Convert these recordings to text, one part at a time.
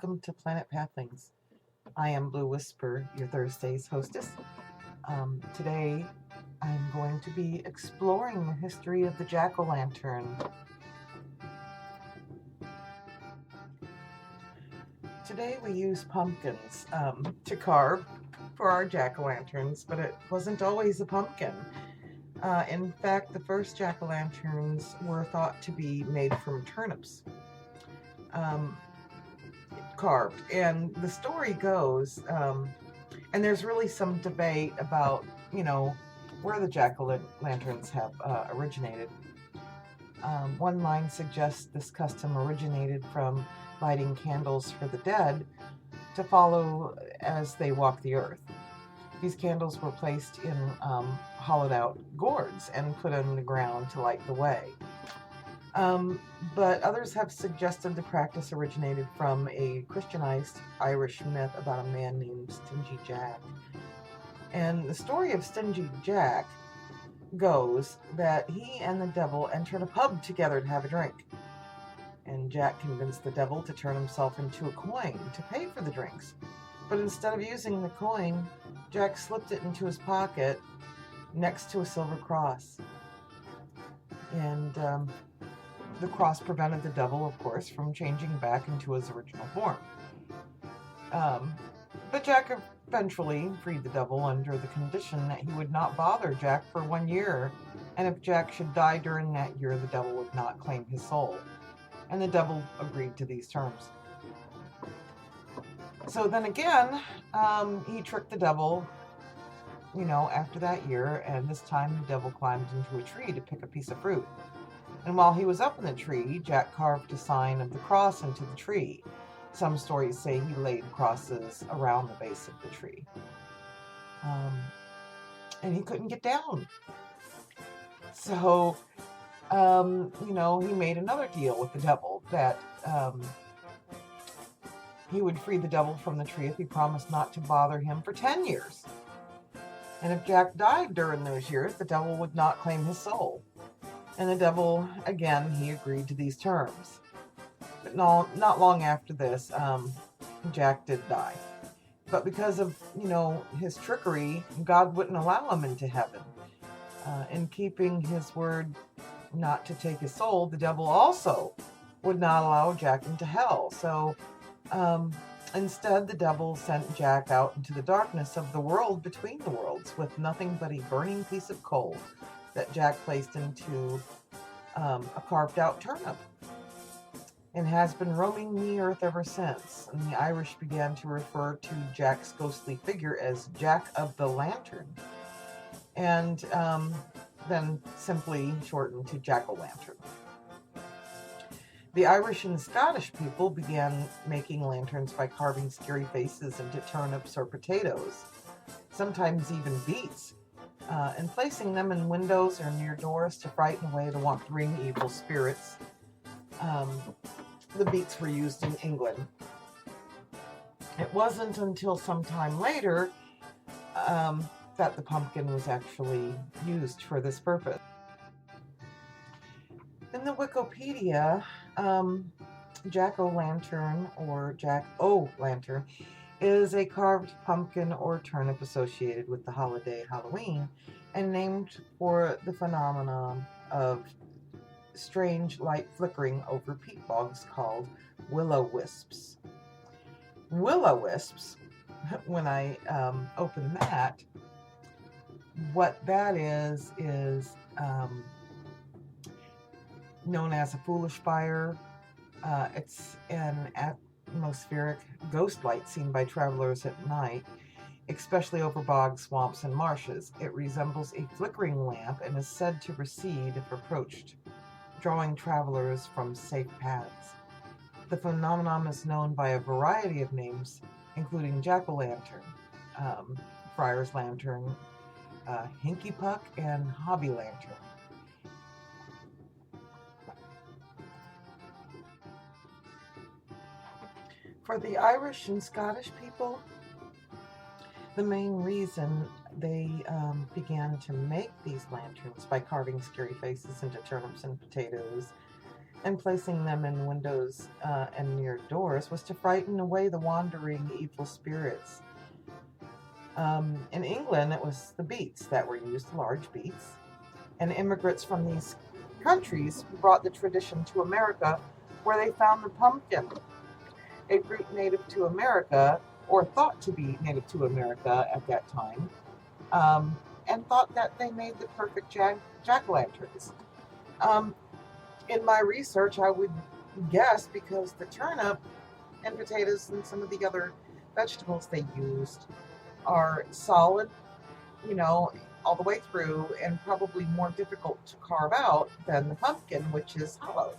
welcome to Planet Pathlings. I am Blue Whisper, your Thursday's hostess. Today I'm going to be exploring the history of the jack-o'-lantern. Today we use pumpkins to carve for our jack-o'-lanterns, but it wasn't always a pumpkin. In fact, the first jack-o'-lanterns were thought to be made from turnips. Carved, and the story goes, and there's really some debate about, where the jack-o'-lanterns have originated. One line suggests this custom originated from lighting candles for the dead to follow as they walk the earth. These candles were placed in hollowed out gourds and put in the ground to light the way. But others have suggested the practice originated from a Christianized Irish myth about a man named Stingy Jack. And the story of Stingy Jack goes that he and the devil entered a pub together to have a drink. And Jack convinced the devil to turn himself into a coin to pay for the drinks. But instead of using the coin, Jack slipped it into his pocket next to a silver cross. And the cross prevented the devil, of course, from changing back into his original form. But Jack eventually freed the devil under the condition that he would not bother Jack for 1 year, and if Jack should die during that year, the devil would not claim his soul. And the devil agreed to these terms. So then again, he tricked the devil, after that year, and this time the devil climbed into a tree to pick a piece of fruit. And while he was up in the tree, Jack carved a sign of the cross into the tree. Some stories say he laid crosses around the base of the tree. And he couldn't get down. So, he made another deal with the devil that he would free the devil from the tree if he promised not to bother him for 10 years. And if Jack died during those years, the devil would not claim his soul. And the devil, again, he agreed to these terms. But not long after this, Jack did die. But because of, his trickery, God wouldn't allow him into heaven. In keeping his word not to take his soul, the devil also would not allow Jack into hell. So instead, the devil sent Jack out into the darkness of the world between the worlds with nothing but a burning piece of coal that Jack placed into a carved out turnip, and has been roaming the earth ever since. And the Irish began to refer to Jack's ghostly figure as Jack of the Lantern, and then simply shortened to jack-o'-lantern. The Irish and Scottish people began making lanterns by carving scary faces into turnips or potatoes, sometimes even beets, and placing them in windows or near doors to frighten away the wandering evil spirits. The beets were used in England. It wasn't until some time later that the pumpkin was actually used for this purpose. In the Wikipedia, jack-o'-lantern or jack-o'-lantern is a carved pumpkin or turnip associated with the holiday Halloween and named for the phenomenon of strange light flickering over peat bogs called will-o'-wisps. Will-o'-wisps, when I open that, what that is known as a foolish fire. It's an atmospheric ghost light seen by travelers at night, especially over bogs, swamps, and marshes. It resembles a flickering lamp and is said to recede if approached, drawing travelers from safe paths. The phenomenon is known by a variety of names, including jack-o'-lantern, friar's lantern, hinky puck, and hobby lantern. For the Irish and Scottish people, the main reason they began to make these lanterns by carving scary faces into turnips and potatoes and placing them in windows and near doors was to frighten away the wandering evil spirits. In England, it was the beets that were used, large beets, and immigrants from these countries brought the tradition to America, where they found the pumpkin, a fruit native to America, or thought to be native to America at that time, and thought that they made the perfect jack-o'-lanterns. In my research, I would guess because the turnip and potatoes and some of the other vegetables they used are solid, you know, all the way through, and probably more difficult to carve out than the pumpkin, which is hollow.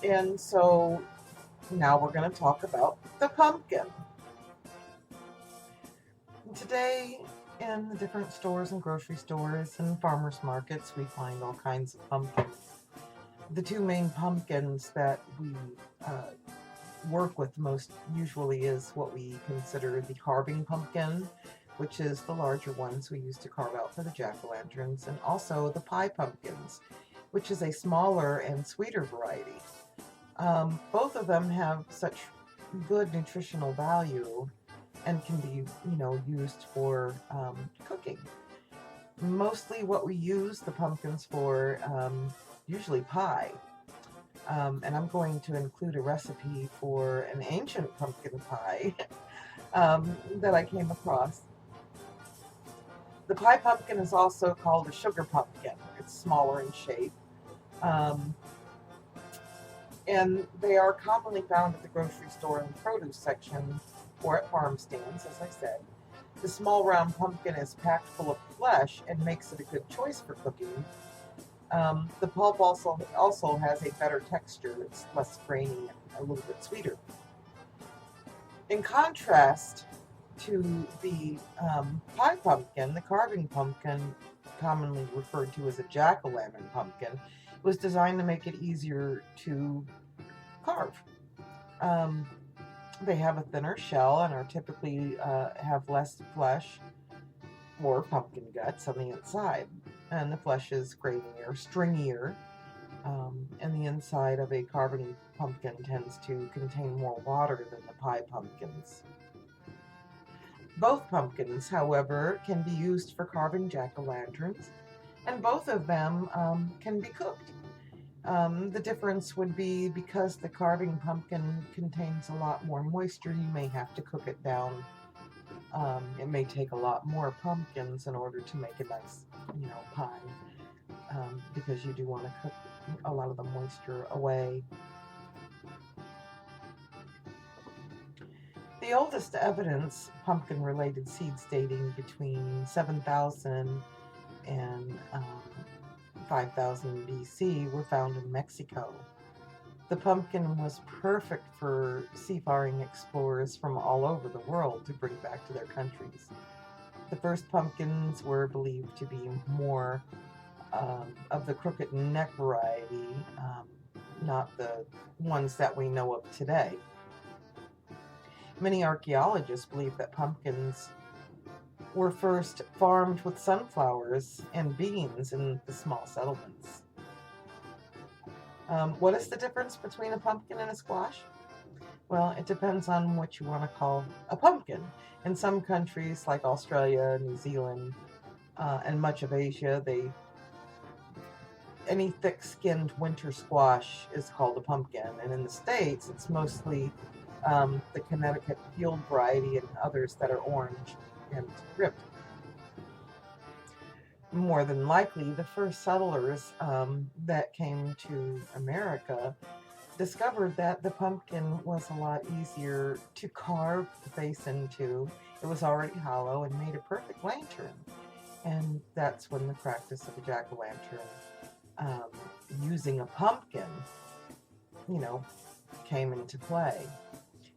And so now we're going to talk about the pumpkin. Today, in the different stores and grocery stores and farmers markets, we find all kinds of pumpkins. The two main pumpkins that we work with most usually is what we consider the carving pumpkin, which is the larger ones we use to carve out for the jack-o'-lanterns, and also the pie pumpkins, which is a smaller and sweeter variety. Both of them have such good nutritional value and can be, used for cooking. Mostly what we use the pumpkins for, usually pie. And I'm going to include a recipe for an ancient pumpkin pie that I came across. The pie pumpkin is also called a sugar pumpkin. It's smaller in shape. And they are commonly found at the grocery store in the produce section or at farm stands, as I said. The small round pumpkin is packed full of flesh and makes it a good choice for cooking. The pulp also has a better texture. It's less grainy and a little bit sweeter. In contrast to the pie pumpkin, the carving pumpkin, commonly referred to as a jack-o'-lantern pumpkin, was designed to make it easier to carve. They have a thinner shell and are typically have less flesh or pumpkin guts on the inside. And the flesh is grainier, stringier, and the inside of a carving pumpkin tends to contain more water than the pie pumpkins. Both pumpkins, however, can be used for carving jack-o'-lanterns, and both of them can be cooked. The difference would be because the carving pumpkin contains a lot more moisture, you may have to cook it down. It may take a lot more pumpkins in order to make a nice, pie, because you do want to cook a lot of the moisture away. The oldest evidence, pumpkin-related seeds dating between 7,000 and 5,000 BC, were found in Mexico. The pumpkin was perfect for seafaring explorers from all over the world to bring back to their countries. The first pumpkins were believed to be more of the crooked neck variety, not the ones that we know of today. Many archaeologists believe that pumpkins were first farmed with sunflowers and beans in the small settlements. What is the difference between a pumpkin and a squash? Well, it depends on what you want to call a pumpkin. In some countries like Australia, New Zealand, and much of Asia, any thick-skinned winter squash is called a pumpkin. And in the States, it's mostly the Connecticut field variety and others that are orange and ribbed. More than likely, the first settlers that came to America discovered that the pumpkin was a lot easier to carve the face into. It was already hollow and made a perfect lantern. And that's when the practice of a jack-o'-lantern using a pumpkin, came into play.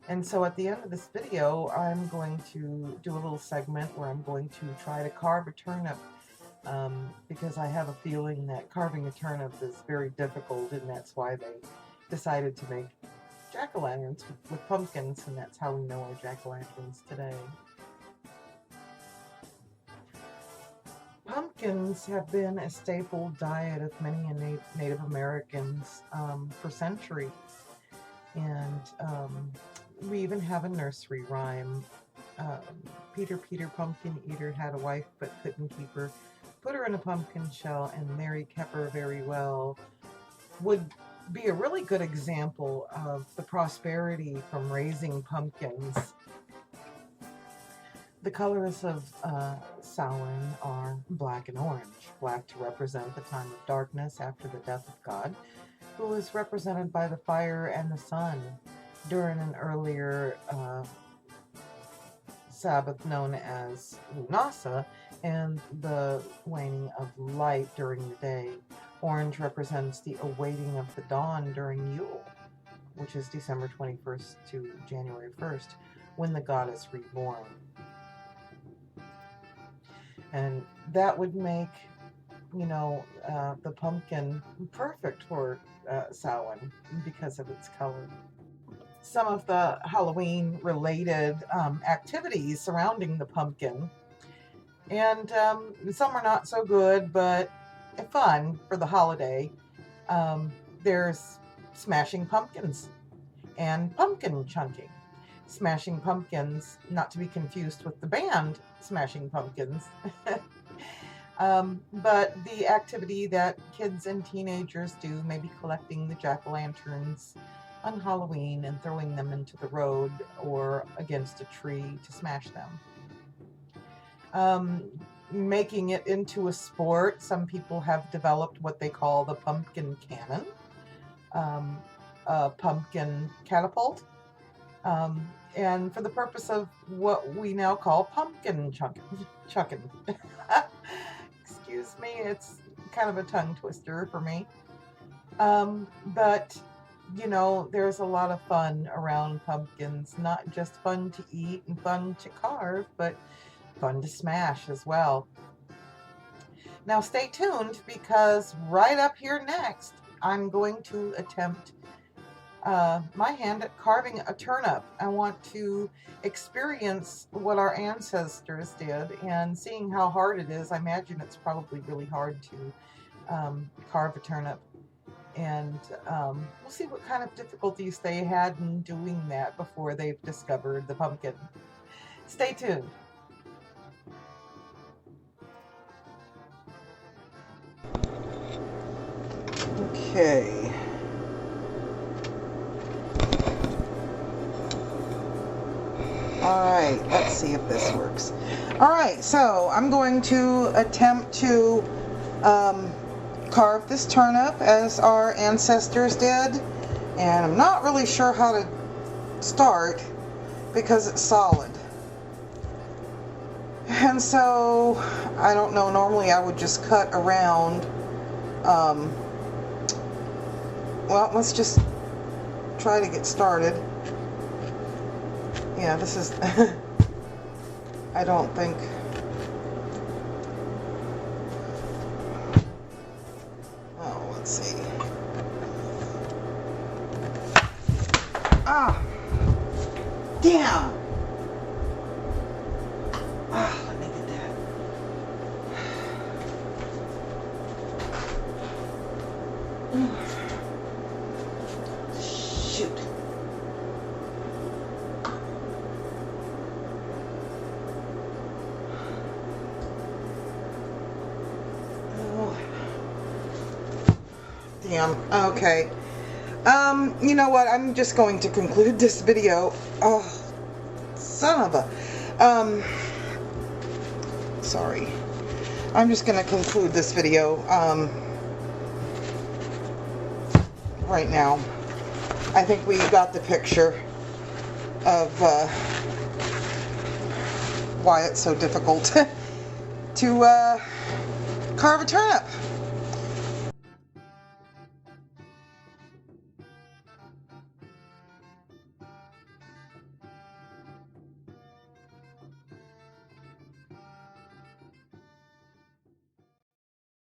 And so at the end of this video, I'm going to do a little segment where I'm going to try to carve a turnip, because I have a feeling that carving a turnip is very difficult, and that's why they decided to make jack-o'-lanterns with pumpkins, and that's how we know our jack-o'-lanterns today. pumpkins have been a staple diet of many Native Americans for centuries. And we even have a nursery rhyme. Peter, Peter, pumpkin eater, had a wife but couldn't keep her. Put her in a pumpkin shell and Mary kept her very well. Would be a really good example of the prosperity from raising pumpkins. The colors of Samhain are black and orange. Black to represent the time of darkness after the death of God, who is represented by the fire and the sun during an earlier Sabbath known as Lunasa, and the waning of light during the day. Orange represents the awaiting of the dawn during Yule, which is December 21st to January 1st, when the god is reborn. And that would make, the pumpkin perfect for Samhain because of its color. Some of the Halloween-related activities surrounding the pumpkin, and some are not so good, but fun for the holiday. There's smashing pumpkins and pumpkin chunking. Smashing Pumpkins, not to be confused with the band Smashing Pumpkins, but the activity that kids and teenagers do, maybe collecting the jack-o'-lanterns on Halloween and throwing them into the road or against a tree to smash them. Making it into a sport, some people have developed what they call the pumpkin cannon, a pumpkin catapult, and for the purpose of what we now call pumpkin chucking. Excuse me, it's kind of a tongue twister for me. But, there's a lot of fun around pumpkins, not just fun to eat and fun to carve, but fun to smash as well. Now stay tuned, because right up here next, I'm going to attempt my hand at carving a turnip. I want to experience what our ancestors did, and seeing how hard it is, I imagine it's probably really hard to carve a turnip. And we'll see what kind of difficulties they had in doing that before they've discovered the pumpkin. Stay tuned. Okay. Alright, let's see if this works. Alright, so I'm going to attempt to carve this turnip as our ancestors did, and I'm not really sure how to start because it's solid. And so, I don't know, normally I would just cut around. Well, let's just try to get started. Yeah, this is, I don't think, oh, let's see. Ah, damn. Ah, let me get that. Shoot. Damn. Okay. You know what? I'm just going to conclude this video. Oh, son of a. Sorry. I'm just going to conclude this video right now. I think we got the picture of why it's so difficult to carve a turnip.